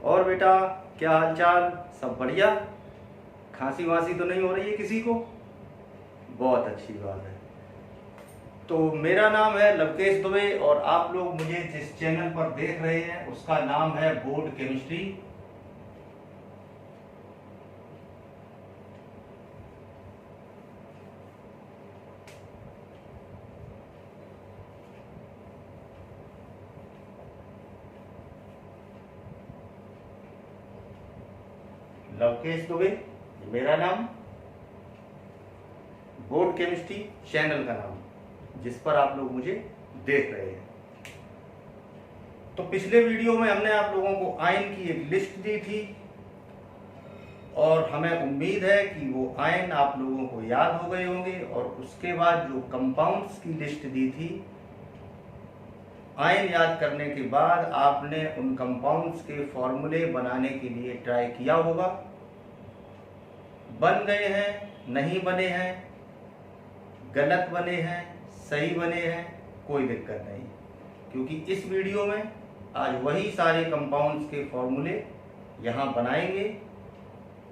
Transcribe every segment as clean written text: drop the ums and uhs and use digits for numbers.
और बेटा, क्या हालचाल? सब बढ़िया? खांसी वासी तो नहीं हो रही है किसी को? बहुत अच्छी बात है। तो मेरा नाम है लवकेश दुबे और आप लोग मुझे जिस चैनल पर देख रहे हैं उसका नाम है बोर्ड केमिस्ट्री। लवकेश दुबे मेरा नाम, बोर्ड केमिस्ट्री चैनल का नाम, जिस पर आप लोग मुझे देख रहे हैं। तो पिछले वीडियो में हमने आप लोगों को आयन की एक लिस्ट दी थी और हमें उम्मीद है कि वो आयन आप लोगों को याद हो गए होंगे। और उसके बाद जो कंपाउंड्स की लिस्ट दी थी, आयन याद करने के बाद आपने उन कंपाउंड्स के फॉर्मूले बनाने के लिए ट्राई किया होगा। बन गए हैं, नहीं बने हैं, गलत बने हैं, सही बने हैं, कोई दिक्कत नहीं, क्योंकि इस वीडियो में आज वही सारे कंपाउंड्स के फॉर्मूले यहाँ बनाएंगे।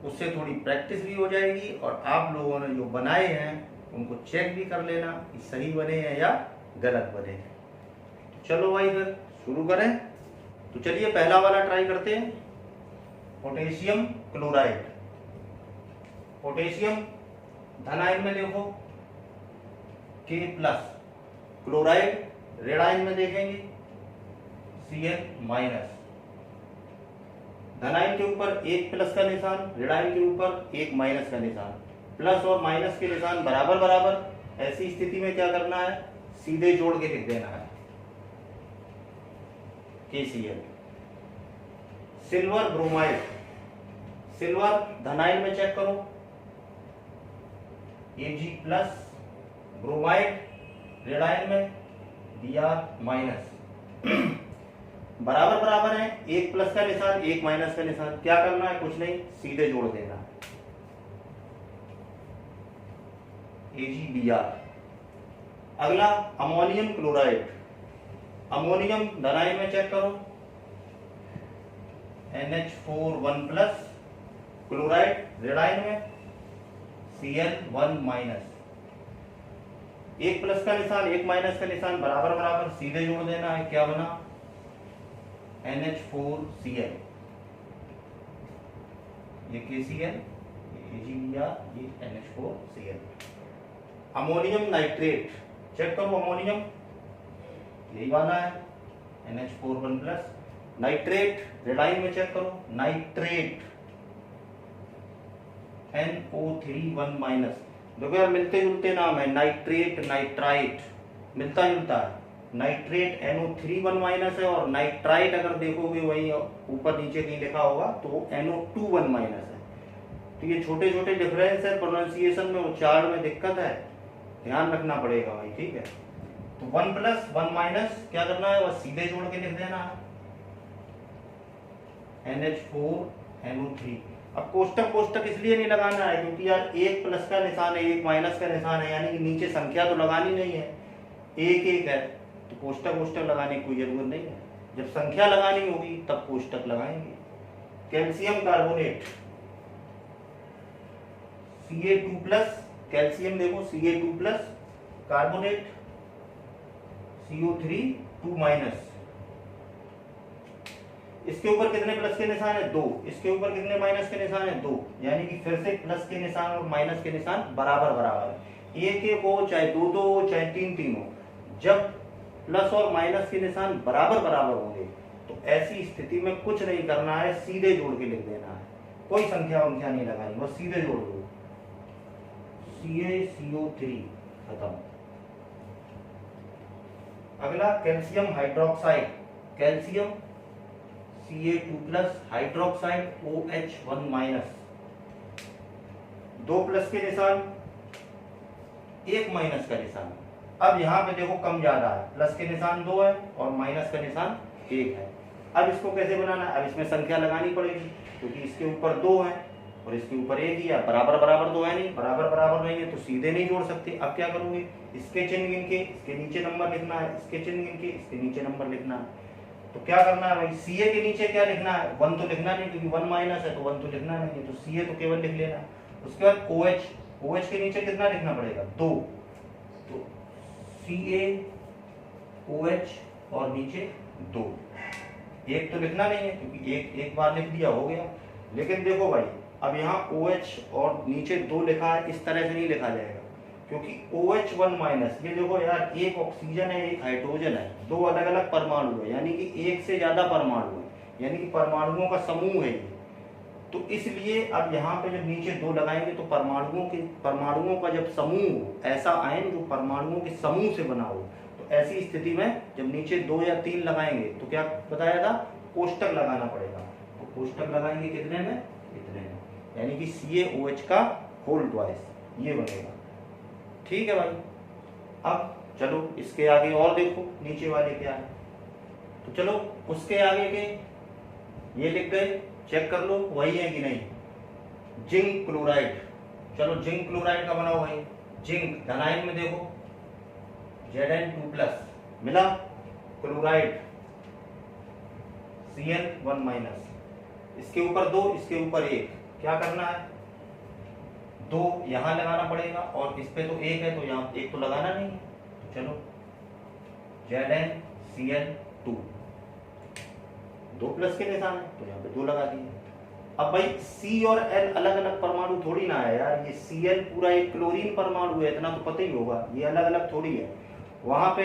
उससे थोड़ी प्रैक्टिस भी हो जाएगी और आप लोगों ने जो बनाए हैं उनको चेक भी कर लेना कि सही बने हैं या गलत बने हैं। चलो भाई फिर शुरू करें। तो चलिए पहला वाला ट्राई करते हैं, पोटेशियम क्लोराइड। पोटेशियम धन आयन में देखो K प्लस, क्लोराइड ऋण आयन में देखेंगे Cl माइनस। धन आयन के ऊपर एक प्लस का निशान, ऋण आयन के ऊपर एक माइनस का निशान। प्लस और माइनस के निशान बराबर बराबर। ऐसी स्थिति में क्या करना है, सीधे जोड़ के लिख देना है KCl। सिल्वर ब्रोमाइड, सिल्वर धन आयन में चेक करो Ag प्लस, ब्रोमाइड ऋण आयन में Br माइनस। बराबर बराबर है, एक प्लस का निशान एक माइनस का निशान। क्या करना है, कुछ नहीं, सीधे जोड़ देना है AgBr। अगला अमोनियम क्लोराइड, अमोनियम धन आयन में चेक करो NH4 प्लस, क्लोराइड ऋण आयन में Cl माइनस। एक प्लस का निशान एक माइनस का निशान बराबर बराबर, सीधे जोड़ देना है। क्या बना, NH4Cl। ये KCl, ये AgBr, ये NH4Cl। अमोनियम नाइट्रेट चेक करो, अमोनियम यही वाला है NH4 प्लस। नाइट्रेट ऋण आयन में चेक करो, नाइट्रेट NO3 माइनस। देखो यार, मिलते जुलते नाम है, नाइट्रेट नाइट्राइट मिलता जुलता है। नाइट्रेट NO3 माइनस है और नाइट्राइट अगर देखोगे वही ऊपर नीचे कहीं लिखा होगा तो NO2 माइनस है। तो ये छोटे छोटे डिफरेंस है, प्रोनाउंसिएशन में, उच्चारण में दिक्कत है, ध्यान रखना पड़ेगा भाई, ठीक है। तो 1 प्लस 1 माइनस क्या करना है, बस सीधे जोड़ के लिख देना है NH4 NO3। अब कोष्टक कोष्टक इसलिए नहीं लगाना है क्योंकि यार एक प्लस का निशान है एक माइनस का निशान है, यानी कि नीचे संख्या तो लगानी नहीं है, एक एक है, तो कोष्टक कोष्टक लगाने की कोई जरूरत नहीं है। जब संख्या लगानी होगी तब कोष्टक लगाएंगे। Calcium carbonate Ca2 plus, calcium देखो Ca2 plus, carbonate CO3 2 minus. इसके ऊपर कितने प्लस के निशान है, 2। इसके ऊपर कितने माइनस के निशान है, 2। यानी कि फिर से प्लस के निशान और माइनस के निशान बराबर बराबर, एक एक हो चाहे दो दो हो चाहे तीन तीन हो। जब प्लस और माइनस के निशान बराबर बराबर होंगे तो ऐसी स्थिति में कुछ नहीं करना है, सीधे जोड़ के लिख देना है, कोई संख्या वंख्या नहीं लगानी, बस सीधे जोड़ दो। CaCO3 खत्म। अगला calcium hydroxide, calcium Ca2 plus, hydroxide OH1 minus. 2 plus के निशान एक माइनस का निशान। अब यहाँ पे देखो कम ज्यादा है, प्लस के निशान 2 है और माइनस का निशान 1 है। अब इसको कैसे बनाना है, अब इसमें संख्या लगानी पड़ेगी क्योंकि इसके ऊपर 2 है और इसके ऊपर 1 ही है, बराबर बराबर 2 है नहीं, बराबर बराबर नहीं है तो सीधे नहीं जोड़ सकते। अब क्या करोगे, इसके चिन्ह गिन के इसके नीचे नंबर लिखना है, इसके चिन्ह गिन के इसके नीचे नंबर लिखना है। तो क्या करना है भाई, Ca के नीचे क्या लिखना है, 1 तो लिखना नहीं क्योंकि 1 माइनस है, तो 1 तो लिखना नहीं है, तो Ca तो केवल लिख लेना। उसके बाद OH, OH के नीचे कितना लिखना पड़ेगा, 2, तो CaOH और नीचे 2, एक तो लिखना नहीं है क्योंकि एक बार लिख दिया हो गया। लेकिन देखो भाई, अब यहाँ OH और नीचे 2 लिखा है, इस तरह से नहीं लिखा जाएगा क्योंकि OH1 माइनस, ये देखो यार, एक ऑक्सीजन है एक हाइड्रोजन है, 2 अलग अलग परमाणु है, यानी कि एक से ज्यादा परमाणु है, यानी कि परमाणुओं का समूह है ये। तो इसलिए अब यहाँ पे जब नीचे 2 लगाएंगे तो परमाणुओं का जब समूह, ऐसा आयन जो परमाणुओं के समूह से बना हो, तो ऐसी स्थिति में जब नीचे 2 या 3 लगाएंगे तो क्या बताया था, कोष्टक लगाना पड़ेगा। तो कोष्टक लगाएंगे कितने में, इतने में, यानी कि CaOH का होल ट्वाइस ये बनेगा। ठीक है भाई, अब चलो इसके आगे और देखो नीचे वाले क्या है। तो चलो उसके आगे के ये लिख गए, चेक कर लो वही है कि नहीं। जिंक क्लोराइड, चलो जिंक क्लोराइड का बनाओ भाई। जिंक धनायन में देखो Zn2+ मिला, क्लोराइड Cl1-, इसके ऊपर 2, इसके ऊपर 1, क्या करना है, 2 यहां लगाना पड़ेगा और इस पे तो 1 है, तो यहाँ 1 तो लगाना नहीं है, तो चलो ZnCl2, 2+ के निशान है तो यहाँ पे 2 लगा दिए। अब भाई C और L अलग अलग परमाणु थोड़ी ना है यार, ये Cl पूरा एक क्लोरीन परमाणु है, इतना तो पता ही होगा, ये अलग अलग थोड़ी है। वहां पे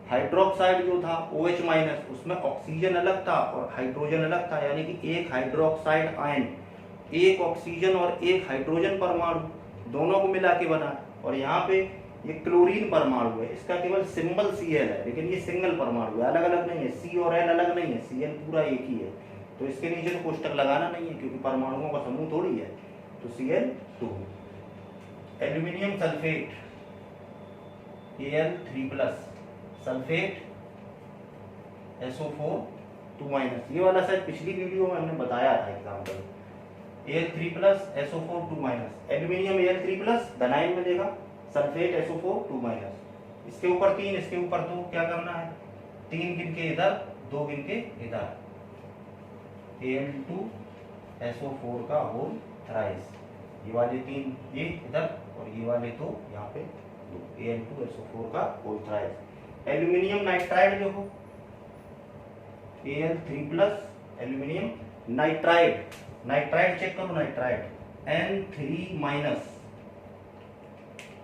हाइड्रोक्साइड जो था OH-, उसमें ऑक्सीजन अलग था और हाइड्रोजन अलग था, यानी कि एक हाइड्रोक्साइड आयन एक ऑक्सीजन और एक हाइड्रोजन परमाणु दोनों को मिला के बना। और यहाँ पे ये क्लोरीन परमाणु है, इसका केवल सिंबल Cl है, लेकिन ये सिंगल परमाणु है, अलग अलग नहीं है, C और L अलग नहीं है, Cl पूरा एक ही है। तो इसके नीचे तो कोष्टक लगाना नहीं है क्योंकि परमाणुओं का समूह थोड़ी है। तो Cl2। Aluminium sulphate Al3+, sulphate SO4(2-), ये वाला शायद पिछली वीडियो में हमने बताया था example. Al3+ SO4(2-), aluminium Al3+, धनायन में देखा, सल्फेट SO4(2-), इसके ऊपर 3, इसके ऊपर 2, क्या करना है, 3 गिन के इधर, 2 गिन के इधर, Al2SO4 का होल थ्राइस, ये वाले 3 ये इधर और ये वाले 2 यहाँ पे 2, Al2SO4 का होल थ्राइस। एल्यूमिनियम नाइट्राइड देखो, Al3+, aluminium nitride, nitride check करो, नाइट्राइड N3-,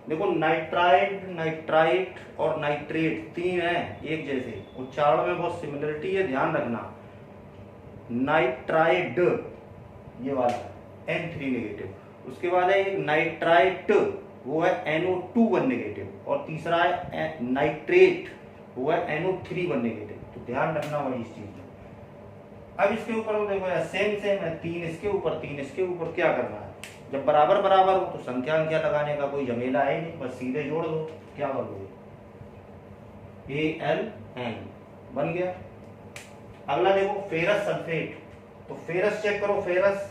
देखो नाइट्राइड, नाइट्राइट और नाइट्रेट 3 है एक जैसे, उच्चारण में बहुत सिमिलरिटी है, ध्यान रखना। नाइट्राइड ये वाला N3-, उसके बाद है एक नाइट्राइट, वो है NO2-, और तीसरा है नाइट्रेट, वो है NO3-। तो ध्यान रखना वही इस चीज में। अब इसके ऊपर देखो यार, सेम है, 3 इसके ऊपर 3 इसके ऊपर, क्या करना है, जब बराबर बराबर हो तो संख्या लगाने का कोई झमेला है नहीं, बस सीधे जोड़ दो। क्या करोगे, Al(N) बन गया। अगला देखो फेरस सल्फेट, तो फेरस चेक करो, फेरस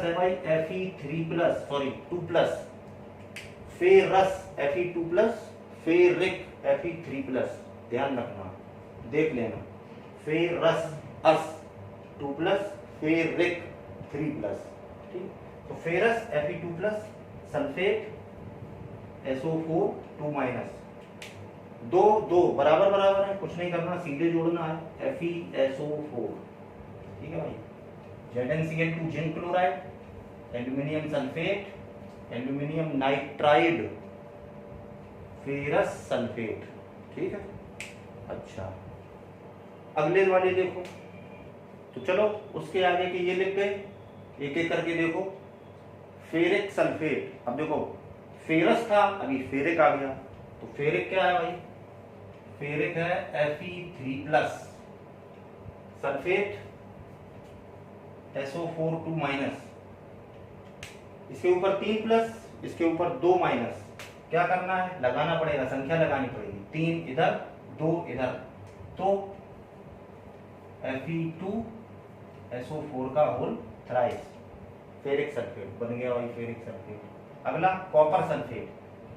है भाई Fe3+, sorry 2+, ferrous Fe2+, ferric Fe3+, ध्यान रखना, देख लेना, फेरस 2+, फेरिक 3+, ठीक। तो फेरस Fe2+, सल्फेट SO4(2-), 2 बराबर बराबर है, कुछ नहीं करना, सीधे जोड़ना है, FeSO4, ठीक है भाई। ZnCl2 zinc chloride, aluminium sulphate, aluminium nitride, ferrous sulphate, ठीक है। अच्छा, अगले वाले देखो, तो चलो उसके आगे के ये लिख गए, एक एक करके देखो। फेरिक सल्फेट, अब देखो फेरस था, अभी फेरिक आ गया, तो फेरिक क्या है भाई, फेरिक है Fe3+, सल्फेट SO4(2-), इसके ऊपर 3+, इसके ऊपर 2-, क्या करना है, लगाना पड़ेगा, संख्या लगानी पड़ेगी, 3 इधर 2 इधर, तो Fe2SO4 का होल थ्राइस, फेरिक सल्फेट बन गया भाई, फेरिक सल्फेट। अगला कॉपर सल्फेट,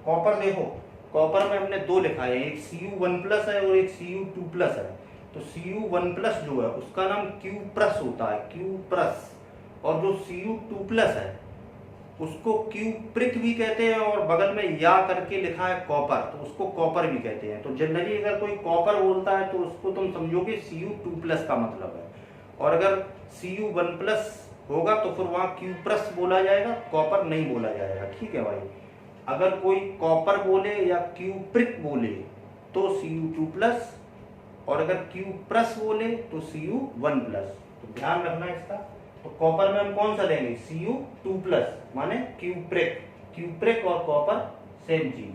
कॉपर देखो, कॉपर में हमने 2 लिखा है, एक Cu1+ है और एक Cu2+ है, तो Cu1+ जो है उसका नाम Q+ होता है, Q+। और जो Cu2+ है उसको Q' भी कहते हैं, और बगल में या करके लिखा है कॉपर, तो उसको कॉपर भी कहते हैं। तो जनरली अगर कोई कॉपर बोलता है तो उसको तुम समझोगे Cu2+ का मतलब है, और अगर Cu1+ होगा तो फिर वहाँ Q+ बोला जाएगा, कॉपर नहीं बोला जाएगा। ठीक है भाई, अगर कोई कॉपर बोले या Q' बोले तो Cu2+, और अगर Q+ बोले तो Cu1+। तो ध्यान रखना इसका। तो कॉपर में हम कौन सा लेंगे? Cu2+, माने Q' और कॉपर सेम चीज।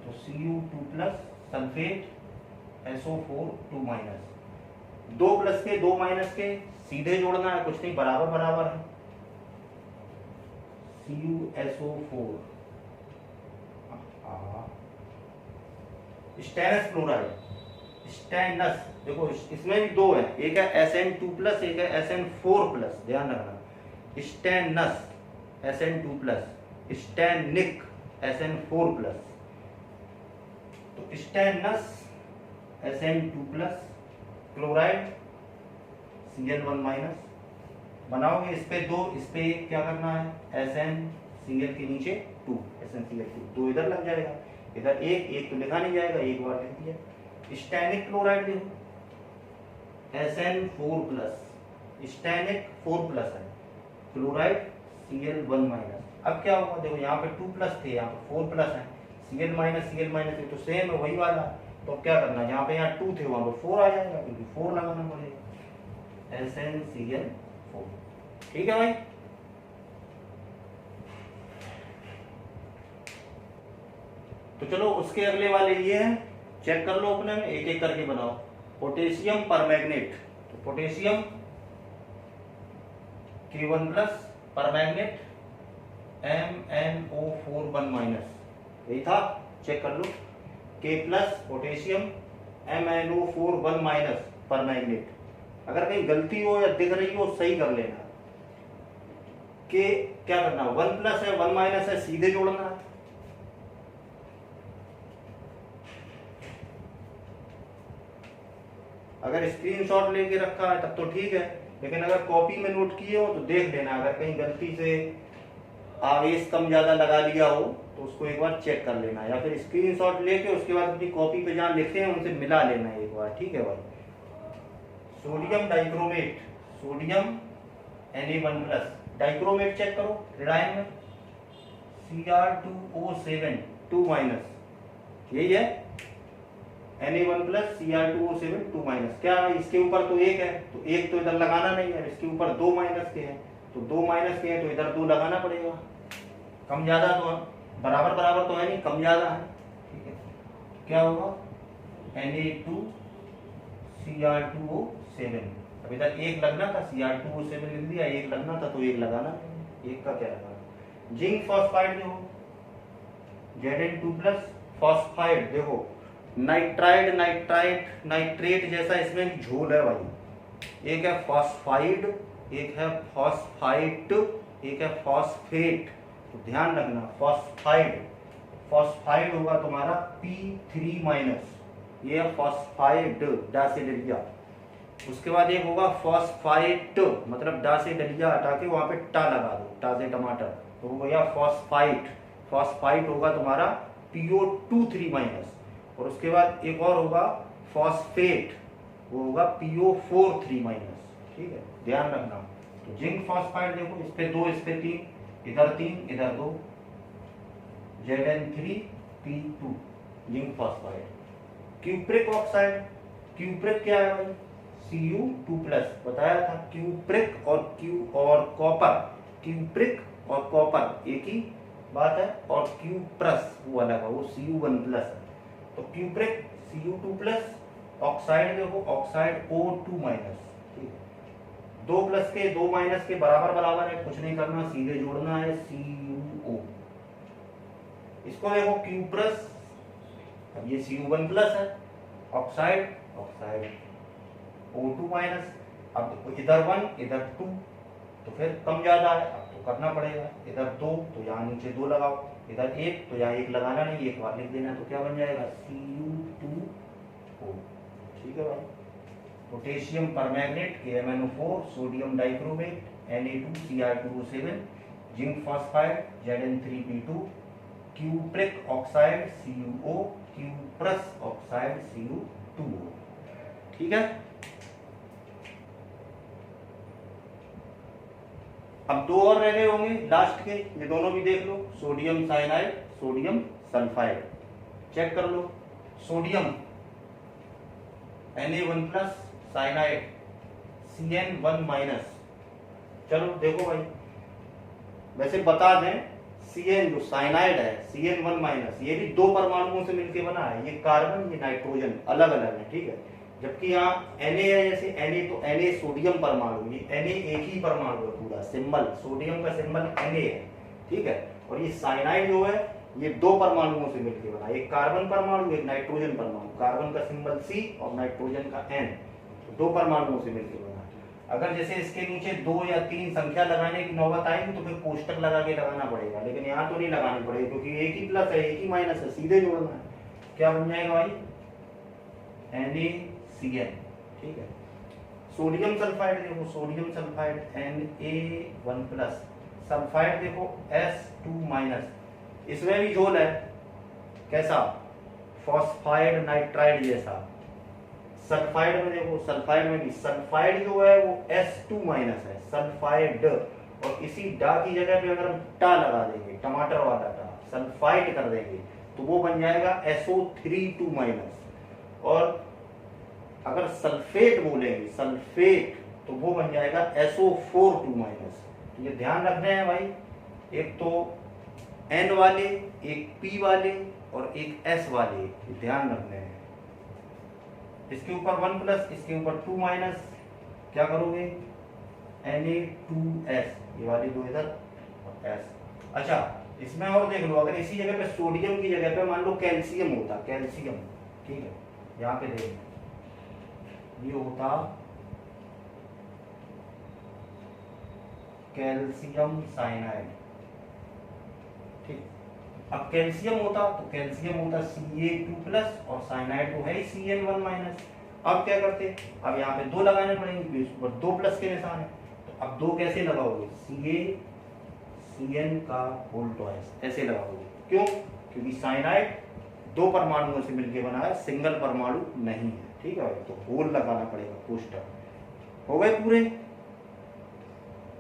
तो Cu2+ सल्फेट SO4 2-, 2+ के 2- के सीधे जोड़ना है, कुछ नहीं, बराबर बराबर है। CuSO4 स्टेनस क्लोराइड, स्टेनस, देखो इसमें भी दो है, एक है Sn2+, एक है Sn4+, ध्यान रखना। Stannous Sn2+, Stenik Sn4+। तो स्टेनस Sn2+, क्लोराइड Cl1-, बनाओगे इस पे 2, इस पे 1, क्या करना है? SnCl के नीचे 2, SnCl2, 2 इधर लग जाएगा, इधर 1 तो लिखा नहीं जाएगा, एक बार लिख दिया। स्टेनिक क्लोराइड देखो Sn4+, स्टेनिक 4+ है, क्लोराइड Cl1-। अब क्या होगा? देखो यहाँ पे 2+ थे, यहाँ पे 4+ है, Cl- तो सेम है, वही वाला। तो क्या करना है? यहाँ पे यहाँ 2 थे, वहाँ पे 4 आ जाएगा, क्योंकि 4 लगाना पड़ेगा, SnCl4। ठीक है भाई। तो चलो उसके अगले वाले ये हैं, चेक कर लो अपने में, एक एक करके बनाओ। पोटेशियम परमैंगनेट, तो पोटेशियम K1+, परमैंगनेट MnO4 1-, यही था, चेक कर लो। K+ potassium MnO4 1- permanganate. अगर कहीं गलती हो या दिख रही हो सही कर लेना। के क्या करना? 1+ है 1- है, सीधे जोड़ना है। अगर स्क्रीनशॉट लेके रखा है तब तो ठीक है, लेकिन अगर कॉपी में नोट किए हो तो देख लेना, अगर कहीं गलती से आवेश कम ज्यादा लगा लिया हो तो उसको एक बार चेक कर लेना, या फिर स्क्रीनशॉट लेके उसके बाद अपनी कॉपी पे जहाँ लिखे हैं उनसे मिला लेना एक बार। ठीक है भाई। Sodium dichromate, sodium Na1+, dichromate check करो रिडायन में, Cr2O7 2-, यही है, Na1+, Cr2O7 2-। क्या इसके ऊपर तो 1 है, तो 1 तो इधर लगाना नहीं है, इसके ऊपर 2- के हैं, तो 2- के हैं तो इधर 2 लगाना पड़ेगा। कम ज्यादा तो बराबर बराबर तो है नहीं, कम ज्यादा है। ठीक है, क्या होगा? Na2 Cr2O7, अब इधर 1 लगना था, Cr2O7 लिख दिया, 1 लगना था तो 1 लगाना, 1 का क्या लगाना। जिंक फॉस्फाइड देखो, Zn2+, फॉस्फाइड देखो, नाइट्राइड नाइट्राइट नाइट्रेट जैसा इसमें झोल है भाई। एक है फॉस्फाइड, एक है फॉस्फाइट, एक है फॉस्फेट। तो ध्यान रखना, फॉस्फाइड, फॉस्फाइड होगा तुम्हारा P3-, ये है फॉस्फाइड, डा से डलिया। उसके बाद एक होगा फॉस्फाइट, मतलब डा से डलिया हटा के वहां पे टा लगा दो, टा से टमाटर, तो हो गया फॉस्फाइट। फॉस्फाइट होगा तुम्हारा PO2-, और उसके बाद एक और होगा फॉस्फेट, वो होगा PO4-। ठीक है, ध्यान रखना। तो जिंक फॉस्फाइड देखो, इस पे 2, इस पे 3, इधर 3 इधर 2, Zn3P2, zinc phosphide. Cupric oxide, cupric क्या है भाई? Cu2+, बताया था, क्यूप्रिक और कॉपर, क्यूप्रिक और कॉपर एक ही बात है, और Q+ वो अलग है, वो Cu1+ है। तो क्यूप्रिक Cu2+, ऑक्साइड देखो, ऑक्साइड O2-, ठीक है, 2+ के 2- के बराबर बराबर है, कुछ नहीं करना, सीधे जोड़ना है, CuO। इसको देखो Q+, अब ये Cu1+ है, ऑक्साइड ऑक्साइड O2-, अब इधर 1 इधर 2, तो फिर कम ज्यादा है, अब तो करना पड़ेगा, इधर 2 तो यहाँ नीचे 2 लगाओ, इधर 1 तो यहाँ 1 लगाना नहीं, एक बार लिख देना, तो क्या बन जाएगा? Cu2O। ठीक है भाई। Potassium permanganate KMnO4, sodium dichromate Na2Cr2O7, zinc phosphide Zn3P2, cupric oxide CuO, cuprous oxide Cu2O। ठीक है। अब दो और रह गए होंगे लास्ट के, ये दोनों भी देख लो, sodium cyanide, sodium sulphide. Check कर लो, सोडियम Na1+, साइनाइड Cn1-। चलो देखो भाई, वैसे बता दें Cn जो साइनाइड है Cn1-, ये भी दो परमाणुओं से मिलकर बना है, ये कार्बन ये नाइट्रोजन अलग अलग है। ठीक है, जबकि यहाँ Na है, जैसे Na तो Na सोडियम परमाणु, ये Na एक ही परमाणु है पूरा, सिंबल सोडियम का सिंबल Na है। ठीक है, और ये साइनाइड जो है ये दो परमाणुओं से मिलकर बना, एक कार्बन परमाणु एक नाइट्रोजन परमाणु, कार्बन का सिंबल C और नाइट्रोजन का N, तो दो परमाणुओं से मिलकर बना। अगर जैसे इसके नीचे 2 या 3 संख्या लगाने की नौबत आएगी तो फिर कोष्टक लगा के लगाना पड़ेगा, लेकिन यहाँ तो नहीं लगानी पड़ेगी क्योंकि एक ही प्लस है एक ही माइनस है, सीधे जोड़ना है। क्या बन जाएगा भाई, NaCN। ठीक है, सोडियम सल्फाइड देखो, सोडियम सल्फाइड Na1+, सल्फाइड देखो S2-, इसमें भी झोल है कैसा, फॉस्फाइड नाइट्राइड जैसा। सल्फाइड में देखो, सल्फाइड में भी सल्फाइड जो है वो S2- है, सल्फाइड, और इसी डा की जगह पे अगर हम टा लगा देंगे, टमाटर वाला टा, सल्फाइड कर देंगे तो वो बन जाएगा SO3-। और अगर सल्फेट बोलेंगे, सल्फेट, तो वो बन जाएगा SO4-। तो ये ध्यान रखना है भाई, एक तो N वाले, एक P वाले और एक S वाले, ये ध्यान रखने हैं। इसके ऊपर 1+, इसके ऊपर 2-, क्या करोगे, Na2S, ये वाली दो इधर और S। अच्छा, इसमें और देख लो, अगर इसी जगह पे सोडियम की जगह पे मान लो कैल्शियम होता, कैल्शियम, ठीक है, यहाँ पे देखो ये होता कैल्शियम साइनाइड। ठीक, अब कैल्शियम होता तो कैल्शियम होता Ca2+ और साइनाइड तो है ही Cn1-। अब क्या करते, अब यहाँ पे 2 लगाने पड़ेंगे, इस पर 2+ के निशान है, तो अब 2 कैसे लगाओगे, CaCN का होल ट्वाइस ऐसे लगाओगे। क्यों, क्योंकि साइनाइड 2 परमाणुओं से मिलकर बना है, सिंगल परमाणु नहीं है। ठीक है, तो होल लगाना पड़ेगा, कोष्टक। हो गए पूरे,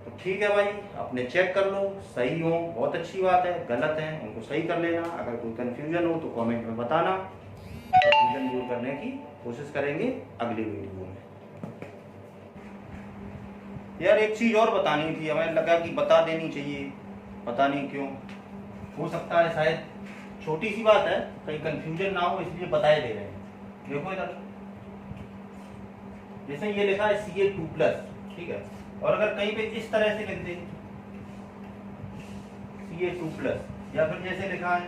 तो ठीक है भाई, अपने चेक कर लो, सही हो बहुत अच्छी बात है, गलत है उनको सही कर लेना। अगर कोई कंफ्यूजन हो तो कमेंट में बताना, कंफ्यूजन दूर करने की कोशिश करेंगे अगली वीडियो में। यार एक चीज और बतानी थी, हमें लगा कि बता देनी चाहिए, पता नहीं क्यों, हो सकता है शायद छोटी सी बात है, कहीं कंफ्यूजन ना हो इसलिए बताए दे रहे हैं। देखो इधर, जैसे ये लिखा है Ca2+, ठीक है, और अगर कहीं पे इस तरह से लिख दे Ca2+, या फिर जैसे लिखा है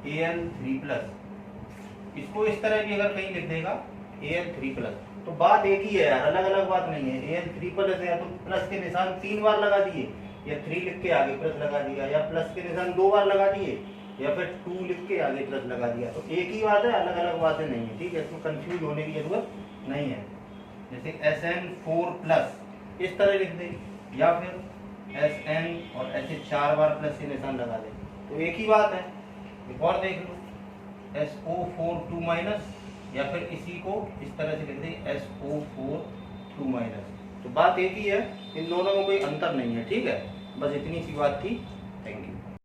Al3+, इसको इस तरह भी अगर कहीं लिख देगा Al3+, तो बात एक ही है यार, अलग अलग बात नहीं है। Al3+ है, या तो प्लस के निशान 3 बार लगा दिए, या 3 लिख के आगे प्लस लगा दिया, या प्लस के निशान 2 बार लगा दिए, या फिर 2 लिख के आगे प्लस लगा दिया, तो एक ही बात है, अलग अलग बातें नहीं है। ठीक है, इसमें कंफ्यूज होने की जरूरत नहीं है। जैसे Sn4+ इस तरह लिख दे, या फिर Sn और ऐसे 4 बार प्लस के निशान लगा दे, तो एक ही बात है। एक और देख लो, SO4-, या फिर इसी को इस तरह से लिख दे SO4-, तो बात एक ही है, इन दोनों में कोई अंतर नहीं है। ठीक है, बस इतनी सी बात थी। Thank you.